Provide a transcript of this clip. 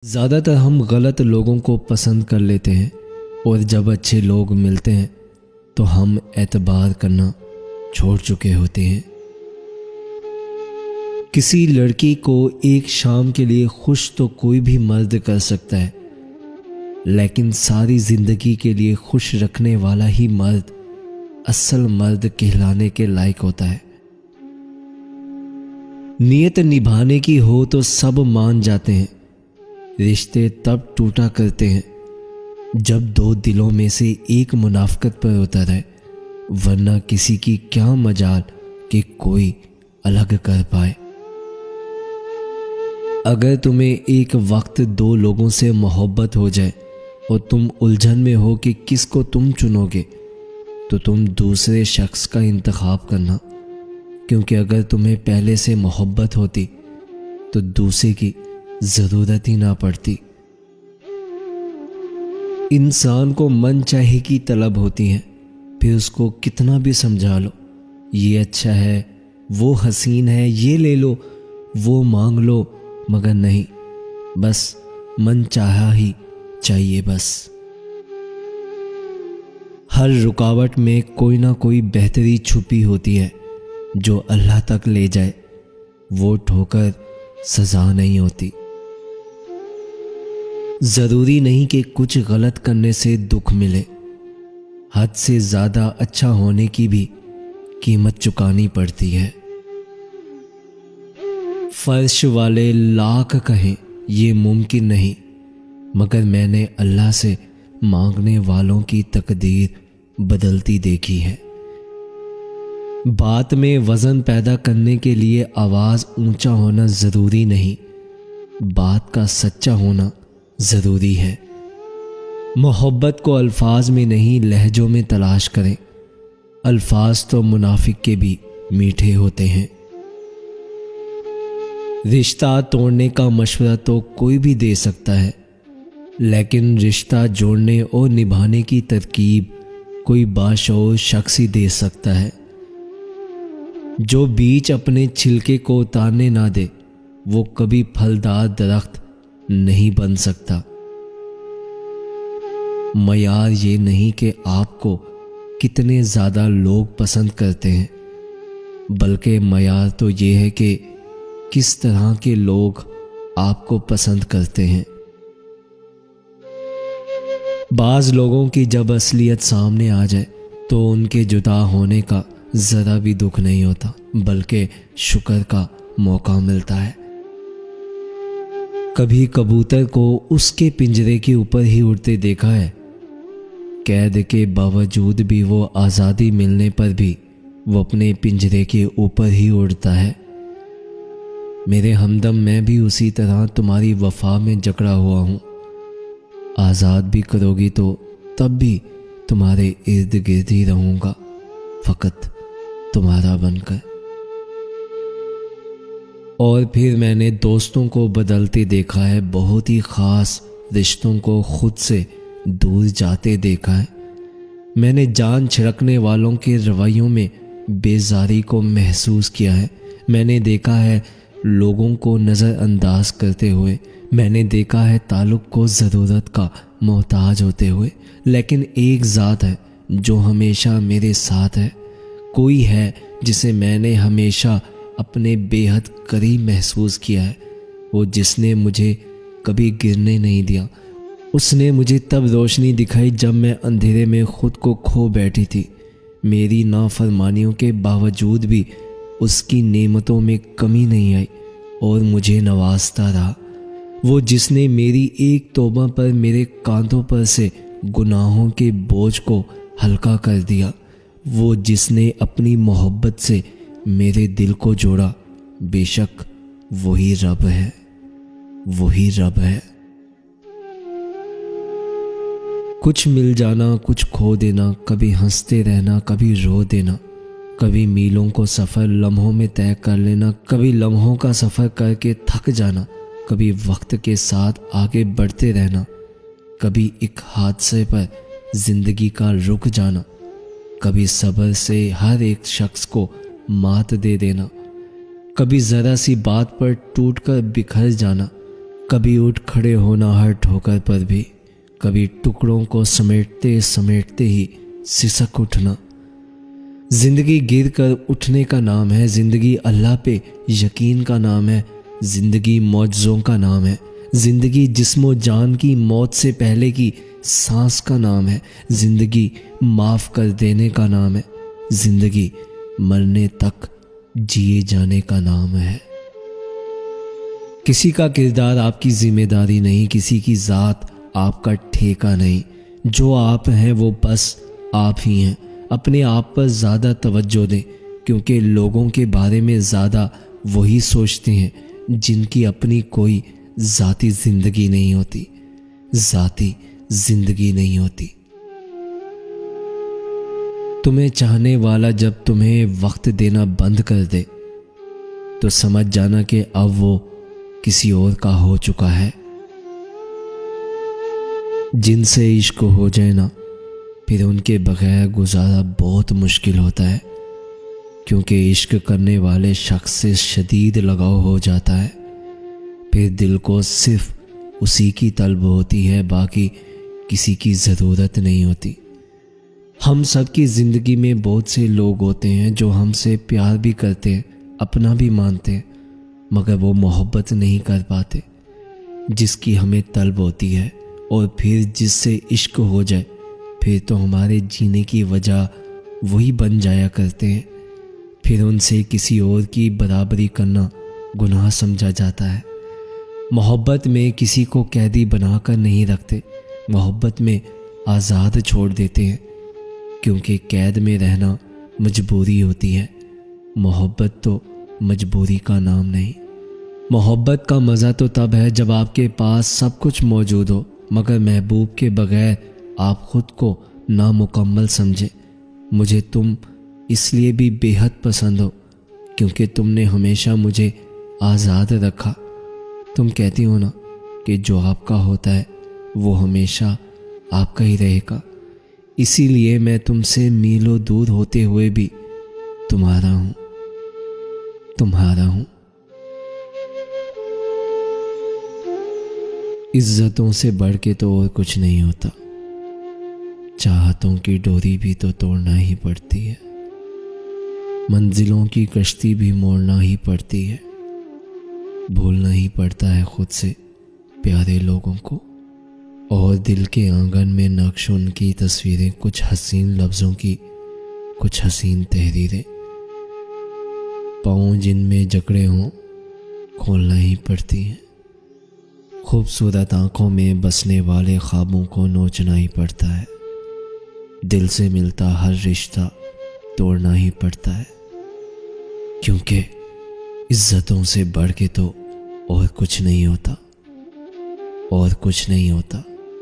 زیادہ تر ہم غلط لوگوں کو پسند کر لیتے ہیں اور جب اچھے لوگ ملتے ہیں تو ہم اعتبار کرنا چھوڑ چکے ہوتے ہیں۔ کسی لڑکی کو ایک شام کے لیے خوش تو کوئی بھی مرد کر سکتا ہے، لیکن ساری زندگی کے لیے خوش رکھنے والا ہی مرد اصل مرد کہلانے کے لائق ہوتا ہے۔ نیت نبھانے کی ہو تو سب مان جاتے ہیں، رشتے تب ٹوٹا کرتے ہیں جب دو دلوں میں سے ایک منافقت پر اتر ہے، ورنہ کسی کی کیا مجال کہ کوئی الگ کر پائے۔ اگر تمہیں ایک وقت دو لوگوں سے محبت ہو جائے اور تم الجھن میں ہو کہ کس کو تم چنو گے، تو تم دوسرے شخص کا انتخاب کرنا، کیونکہ اگر تمہیں پہلے سے محبت ہوتی تو دوسرے کی ضرورت ہی نہ پڑتی۔ انسان کو من چاہے کی طلب ہوتی ہے، پھر اس کو کتنا بھی سمجھا لو، یہ اچھا ہے، وہ حسین ہے، یہ لے لو، وہ مانگ لو، مگر نہیں، بس من چاہا ہی چاہیے۔ بس ہر رکاوٹ میں کوئی نہ کوئی بہتری چھپی ہوتی ہے جو اللہ تک لے جائے، وہ ٹھوکر سزا نہیں ہوتی۔ ضروری نہیں کہ کچھ غلط کرنے سے دکھ ملے، حد سے زیادہ اچھا ہونے کی بھی قیمت چکانی پڑتی ہے۔ فرش والے لاکھ کہیں یہ ممکن نہیں، مگر میں نے اللہ سے مانگنے والوں کی تقدیر بدلتی دیکھی ہے۔ بات میں وزن پیدا کرنے کے لیے آواز اونچا ہونا ضروری نہیں، بات کا سچا ہونا ضروری ہے۔ محبت کو الفاظ میں نہیں لہجوں میں تلاش کریں، الفاظ تو منافق کے بھی میٹھے ہوتے ہیں۔ رشتہ توڑنے کا مشورہ تو کوئی بھی دے سکتا ہے، لیکن رشتہ جوڑنے اور نبھانے کی ترکیب کوئی باشعور شخص ہی دے سکتا ہے۔ جو بیج اپنے چھلکے کو اتارنے نہ دے، وہ کبھی پھلدار درخت نہیں بن سکتا۔ معیار یہ نہیں کہ آپ کو کتنے زیادہ لوگ پسند کرتے ہیں، بلکہ معیار تو یہ ہے کہ کس طرح کے لوگ آپ کو پسند کرتے ہیں۔ بعض لوگوں کی جب اصلیت سامنے آ جائے تو ان کے جدا ہونے کا ذرا بھی دکھ نہیں ہوتا، بلکہ شکر کا موقع ملتا ہے۔ کبھی کبوتر کو اس کے پنجرے کے اوپر ہی اڑتے دیکھا ہے، قید کے باوجود بھی وہ آزادی ملنے پر بھی وہ اپنے پنجرے کے اوپر ہی اڑتا ہے۔ میرے ہمدم، میں بھی اسی طرح تمہاری وفا میں جکڑا ہوا ہوں، آزاد بھی کرو گی تو تب بھی تمہارے ارد گرد ہی رہوں گا، فقط تمہارا بن کر۔ اور پھر میں نے دوستوں کو بدلتے دیکھا ہے، بہت ہی خاص رشتوں کو خود سے دور جاتے دیکھا ہے۔ میں نے جان چھڑکنے والوں کے رویوں میں بیزاری کو محسوس کیا ہے۔ میں نے دیکھا ہے لوگوں کو نظر انداز کرتے ہوئے، میں نے دیکھا ہے تعلق کو ضرورت کا محتاج ہوتے ہوئے، لیکن ایک ذات ہے جو ہمیشہ میرے ساتھ ہے، کوئی ہے جسے میں نے ہمیشہ اپنے بے حد قریب محسوس کیا ہے، وہ جس نے مجھے کبھی گرنے نہیں دیا۔ اس نے مجھے تب روشنی دکھائی جب میں اندھیرے میں خود کو کھو بیٹھی تھی۔ میری نافرمانیوں کے باوجود بھی اس کی نعمتوں میں کمی نہیں آئی اور مجھے نوازتا رہا۔ وہ جس نے میری ایک توبہ پر میرے کاندھوں پر سے گناہوں کے بوجھ کو ہلکا کر دیا، وہ جس نے اپنی محبت سے میرے دل کو جوڑا، بے شک وہی رب ہے، وہی رب ہے۔ کچھ مل جانا، کچھ کھو دینا، کبھی ہنستے رہنا، کبھی رو دینا، کبھی میلوں کو سفر لمحوں میں طے کر لینا، کبھی لمحوں کا سفر کر کے تھک جانا، کبھی وقت کے ساتھ آگے بڑھتے رہنا، کبھی ایک حادثے پر زندگی کا رک جانا، کبھی صبر سے ہر ایک شخص کو مات دے دینا، کبھی ذرا سی بات پر ٹوٹ کر بکھر جانا، کبھی اٹھ کھڑے ہونا ہر ٹھوکر پر بھی، کبھی ٹکڑوں کو سمیٹتے سمیٹتے ہی سسک اٹھنا۔ زندگی گر کر اٹھنے کا نام ہے، زندگی اللہ پہ یقین کا نام ہے، زندگی معجزوں کا نام ہے، زندگی جسم و جان کی موت سے پہلے کی سانس کا نام ہے، زندگی معاف کر دینے کا نام ہے، زندگی مرنے تک جیے جانے کا نام ہے۔ کسی کا کردار آپ کی ذمہ داری نہیں، کسی کی ذات آپ کا ٹھیکہ نہیں، جو آپ ہیں وہ بس آپ ہی ہیں۔ اپنے آپ پر زیادہ توجہ دیں، کیونکہ لوگوں کے بارے میں زیادہ وہی سوچتے ہیں جن کی اپنی کوئی ذاتی زندگی نہیں ہوتی، ذاتی زندگی نہیں ہوتی۔ تمہیں چاہنے والا جب تمہیں وقت دینا بند کر دے تو سمجھ جانا کہ اب وہ کسی اور کا ہو چکا ہے۔ جن سے عشق ہو جائے نا، پھر ان کے بغیر گزارا بہت مشکل ہوتا ہے، کیونکہ عشق کرنے والے شخص سے شدید لگاؤ ہو جاتا ہے۔ پھر دل کو صرف اسی کی طلب ہوتی ہے، باقی کسی کی ضرورت نہیں ہوتی۔ ہم سب کی زندگی میں بہت سے لوگ ہوتے ہیں جو ہم سے پیار بھی کرتے ہیں، اپنا بھی مانتے ہیں، مگر وہ محبت نہیں کر پاتے جس کی ہمیں طلب ہوتی ہے۔ اور پھر جس سے عشق ہو جائے، پھر تو ہمارے جینے کی وجہ وہی بن جایا کرتے ہیں۔ پھر ان سے کسی اور کی برابری کرنا گناہ سمجھا جاتا ہے۔ محبت میں کسی کو قیدی بنا کر نہیں رکھتے، محبت میں آزاد چھوڑ دیتے ہیں، کیونکہ قید میں رہنا مجبوری ہوتی ہے، محبت تو مجبوری کا نام نہیں۔ محبت کا مزہ تو تب ہے جب آپ کے پاس سب کچھ موجود ہو، مگر محبوب کے بغیر آپ خود کو نامکمل سمجھیں۔ مجھے تم اس لیے بھی بے حد پسند ہو کیونکہ تم نے ہمیشہ مجھے آزاد رکھا۔ تم کہتی ہو نا کہ جو آپ کا ہوتا ہے وہ ہمیشہ آپ کا ہی رہے گا، اسی لیے میں تم سے میلوں دور ہوتے ہوئے بھی تمہارا ہوں، تمہارا ہوں۔ عزتوں سے بڑھ کے تو اور کچھ نہیں ہوتا، چاہتوں کی ڈوری بھی تو توڑنا ہی پڑتی ہے، منزلوں کی کشتی بھی موڑنا ہی پڑتی ہے، بھولنا ہی پڑتا ہے خود سے پیارے لوگوں کو، اور دل کے آنگن میں نقش ان کی تصویریں، کچھ حسین لفظوں کی، کچھ حسین تحریریں، پاؤں جن میں جکڑے ہوں کھولنا ہی پڑتی ہیں، خوبصورت آنکھوں میں بسنے والے خوابوں کو نوچنا ہی پڑتا ہے، دل سے ملتا ہر رشتہ توڑنا ہی پڑتا ہے، کیونکہ عزتوں سے بڑھ کے تو اور کچھ نہیں ہوتا، اور کچھ نہیں ہوتا۔